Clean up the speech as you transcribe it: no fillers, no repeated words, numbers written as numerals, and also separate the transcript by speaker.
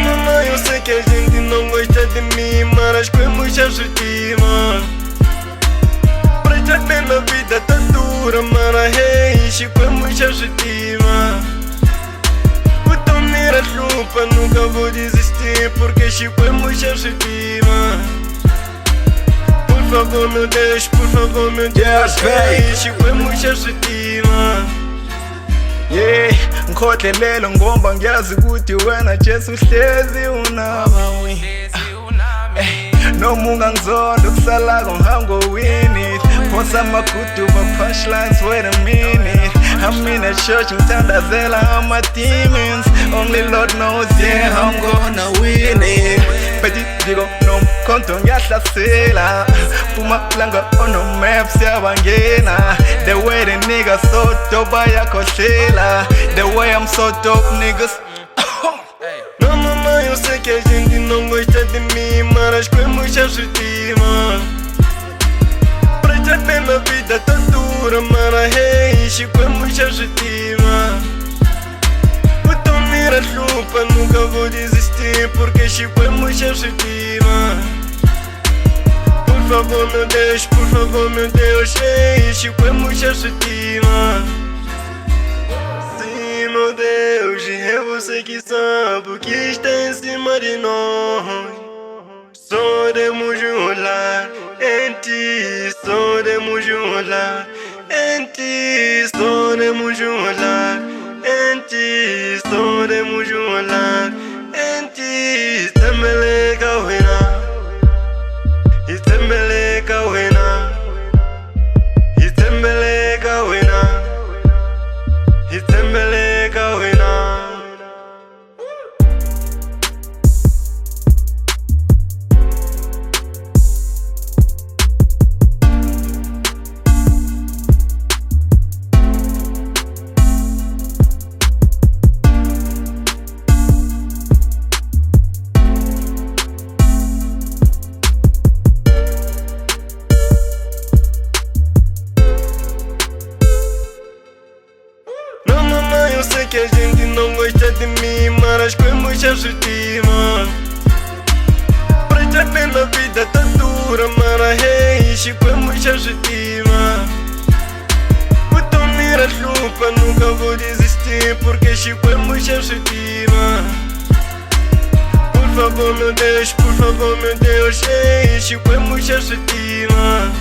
Speaker 1: Mama, eu sei que a gente não gosta de mim, mas acho que é muito estima. Pra já ter na vida tá dura, mano, hey, Chico é muito estima. O teu mira chupa, nunca vou desistir, porque Chico é muito estima. Por favor, meu Deus, por favor, meu Deus, hey, Chico é muito estima.
Speaker 2: Yeah, ngikhohlelelo ngomba ngiyazi ukuthi wena Jesu uhlezi unami. Noma ungangizonda ukusalako ngihamba ngowini. Phosa amaguduva punchlines, wait a minute. I'm in a church ngithandazela ama-demons. Only Lord knows, yeah, I'm gonna win it. Bethi diko nomkhonto ngiyahlasela. Pumalanga ono-map siyabangena. The way the niggas so dope bayakhohlela. The way I'm so dope niggas.
Speaker 1: Não, mamãe, eu sei que a gente não gosta de mim, mas acho que é muito estima. Pra já ter na vida tá dura, mano, hey, Chico é muito estima. O teu mira chupa, nunca vou desistir, porque Chico é muito estima. Por favor, meu Deus, por favor, meu Deus, hey, Chico é muito estima. Sim, meu Deus, é você que sabe o que está em cima de nós. Só podemos olhar em ti, só podemos olhar em ti, só podemos olhar em ti, só podemos olhar em ti. Tembeleka wena, itembeleka wena, itembeleka wena, itembeleka wena. Não, mamãe, eu sei que a gente não gosta de mim, mas acho que é muito estima. Pra já ter na vida tá dura, mano, hey, Chico é muito estima. O teu mira chupa, nunca vou desistir, porque Chico é muito estima. Por favor, meu Deus, por favor, meu Deus, hey, Chico é muito estima.